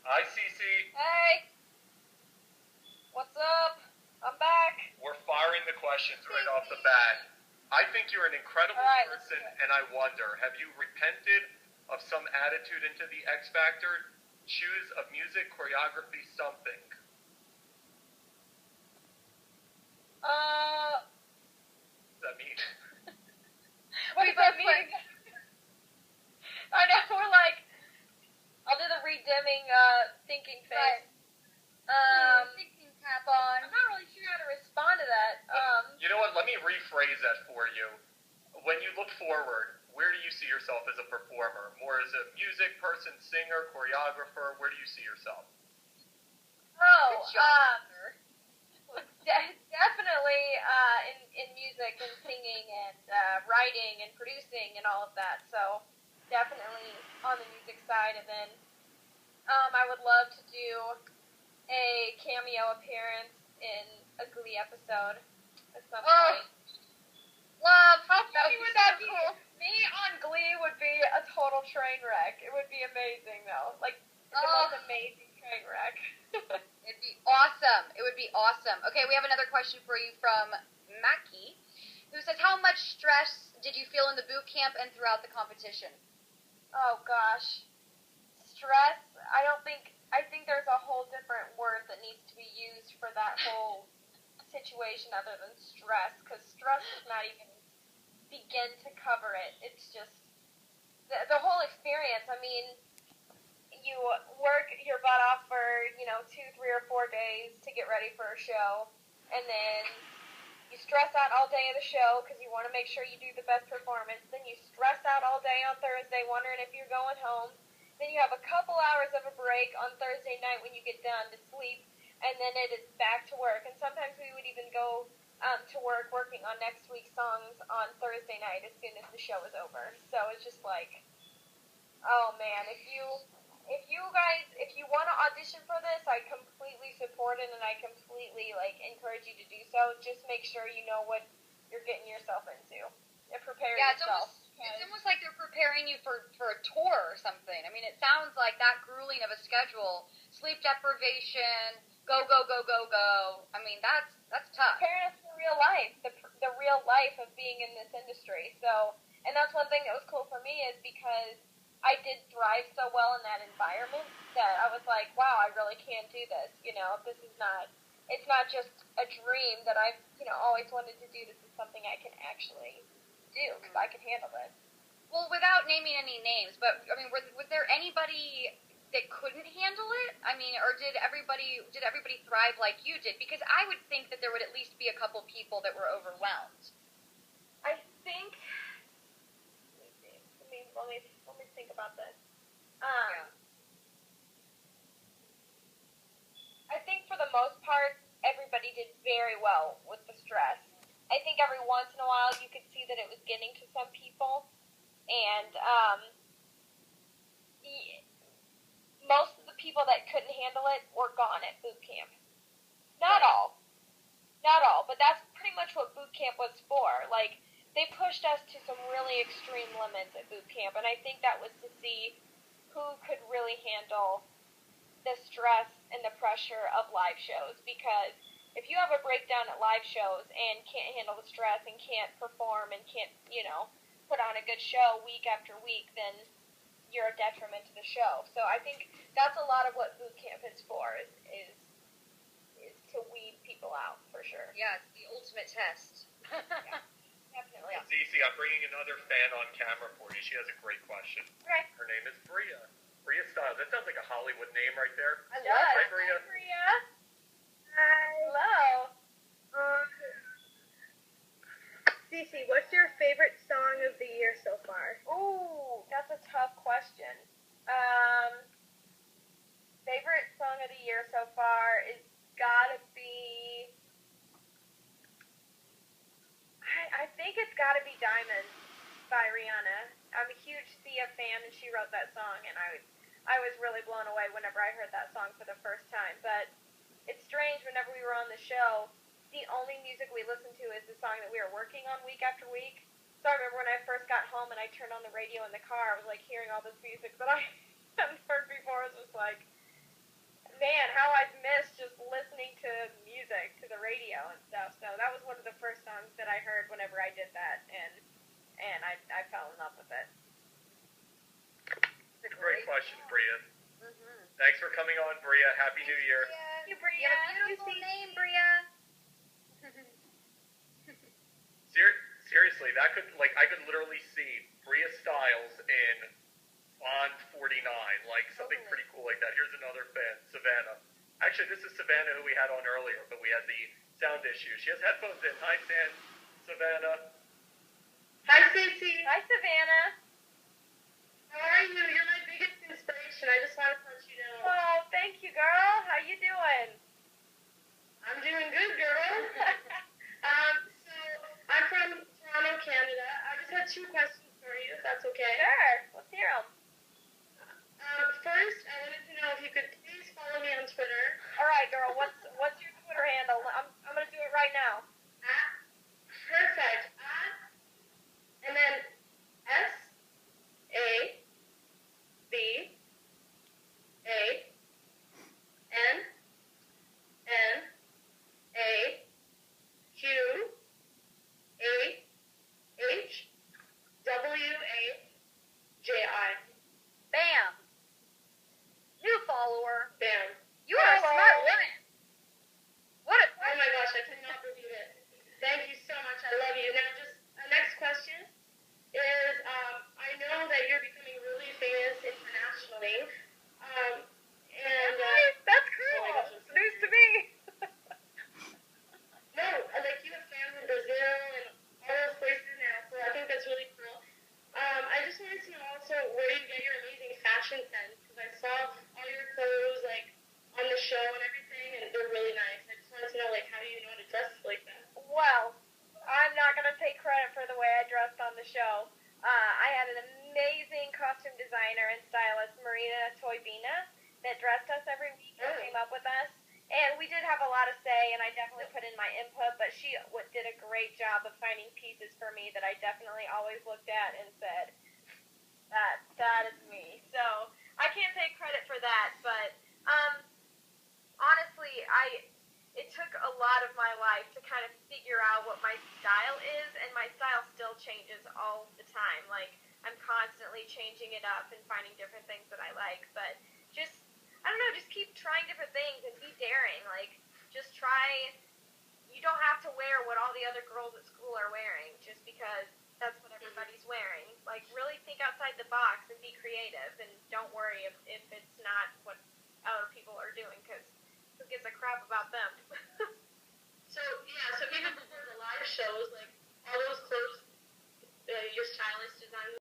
Hi, Cece. Hey, what's up? I'm back. We're firing the questions right off the bat. I think you're an incredible person, and I wonder, have you repented of some attitude into the X Factor? Choose a music, choreography, something. Uh, What does that mean? what does that mean? I know, we're like, I'll do the redimming, thinking face. Thinking cap on. I'm not really sure how to respond to that. You know what? Let me rephrase that for you. When you look forward, where do you see yourself as a performer? More as a music person, singer, choreographer? Where do you see yourself? Definitely in music and singing and writing and producing and all of that. So definitely on the music side, and then I would love to do a cameo appearance in a Glee episode at some point. Love. How funny would that be? Cool. Me on Glee would be a total train wreck. It would be amazing, though. Like, the most amazing train wreck. It'd be awesome. It would be awesome. Okay, we have another question for you from Mackie, who says, how much stress did you feel in the boot camp and throughout the competition? Oh, gosh. Stress, I think there's a whole different word that needs to be used for that whole situation other than stress, because stress does not even begin to cover it. It's just the whole experience. I mean, you work your butt off for 2, 3, or 4 days to get ready for a show, and then you stress out all day of the show because you want to make sure you do the best performance. Then you stress out all day on Thursday wondering if you're going home. Then you have a couple hours of a break on Thursday night when you get done to sleep, and then it is back to work. And sometimes we would even go to work working on next week's songs on Thursday night as soon as the show is over. So it's just like, oh man, if you want to audition for this, I completely support it, and I completely encourage you to do so. Just make sure you know what you're getting yourself into and prepare yourself. It's almost like they're preparing you for a tour or something. I mean, it sounds like that grueling of a schedule, sleep deprivation, go. I mean, that's tough. Preparing us for real life, the real life of being in this industry. So, and that's one thing that was cool for me is because I did thrive so well in that environment that I was like, wow, I really can do this. It's not just a dream that I've, always wanted to do. This is something I can actually do because I can handle it. Well, without naming any names, but I mean, was there anybody that couldn't handle it? I mean, or did everybody thrive like you did? Because I would think that there would at least be a couple people that were overwhelmed. I think. Let me think about this. I think for the most part, everybody did very well with the stress. I think every once in a while you could see that it was getting to some people, and most of the people that couldn't handle it were gone at boot camp. Not all, but that's pretty much what boot camp was for. Like, they pushed us to some really extreme limits at boot camp, and I think that was to see who could really handle the stress and the pressure of live shows, because if you have a breakdown at live shows and can't handle the stress and can't perform and can't, put on a good show week after week, then you're a detriment to the show. So I think that's a lot of what boot camp is for, is to weed people out, for sure. Yeah, it's the ultimate test. Yeah, definitely. Cece, I'm bringing another fan on camera for you. She has a great question. Okay. Her name is Bria. Bria Styles. That sounds like a Hollywood name right there. I love it. Hi, Bria. Hi, Bria. Hello. Cece, what's your favorite song of the year so far? Ooh, that's a tough question. Favorite song of the year so far is gotta be. I think it's gotta be Diamonds by Rihanna. I'm a huge Sia fan, and she wrote that song, and I was really blown away whenever I heard that song for the first time. But it's strange, whenever we were on the show, the only music we listened to is the song that we were working on week after week. So I remember when I first got home and I turned on the radio in the car, I was hearing all this music that I hadn't heard before. It was just man, how I've missed just listening to music, to the radio and stuff. So that was one of the first songs that I heard whenever I did that, and I fell in love with it. It's a great question, Bria. Mm-hmm. Thanks for coming on, Bria. Happy New Year. Thank you, Bria. You have a beautiful name, Bria. Seriously, that could, like, I could literally see Bria Styles in Bond 49, like something pretty cool like that. Here's another fan, Savannah. Actually, this is Savannah who we had on earlier, but we had the sound issue. She has headphones in. Hi, Savannah. Hi, Cece. Hi, Savannah. How are you? You're my biggest inspiration. I just wanted to let you know. Oh, thank you, girl. How you doing? I'm doing good, girl. So I'm from Toronto, Canada. I just had 2 questions for you, if that's okay. Sure. Let's hear them. First, I wanted to know if you could please follow me on Twitter. All right, girl. What's your Twitter handle? I'm gonna do it right now. Perfect. And then SAVANAWAHJI. Bam. New follower. Bam. You are a smart woman. What a Oh my gosh, I cannot believe it. Thank you so much. I love you. Now, just next question is, I know that you're becoming really famous internationally. That's cool. Oh my gosh, I'm so News to me. No, like you have fans in Brazil and all those places now, so I think that's really cool. I just wanted to know also where you get your amazing fashion sense, because I saw all your clothes like on the show and everything, and they're really nice. I just wanted to know like how you know how to dress like that. Well, I'm not gonna take credit for the way I dressed on the show. I had an amazing costume designer and stylist, Marina Toybina, that dressed us every week and came up with us. And we did have a lot of say, and I definitely put in my input, but she did a great job of finding pieces for me that I definitely always looked at and said, that is me. So I can't take credit for that, but honestly, it took a lot of my life to kind of figure out what my style is, and my style still changes all the time. Like, I'm constantly changing it up and finding different things that I like, but just, I don't know, just keep trying different things and be daring. Like, just try, you don't have to wear what all the other girls at school are wearing just because that's what everybody's wearing. Like, really think outside the box and be creative, and don't worry if it's not what other people are doing, because who gives a crap about them? So even before the live shows, like all those clothes your stylist designed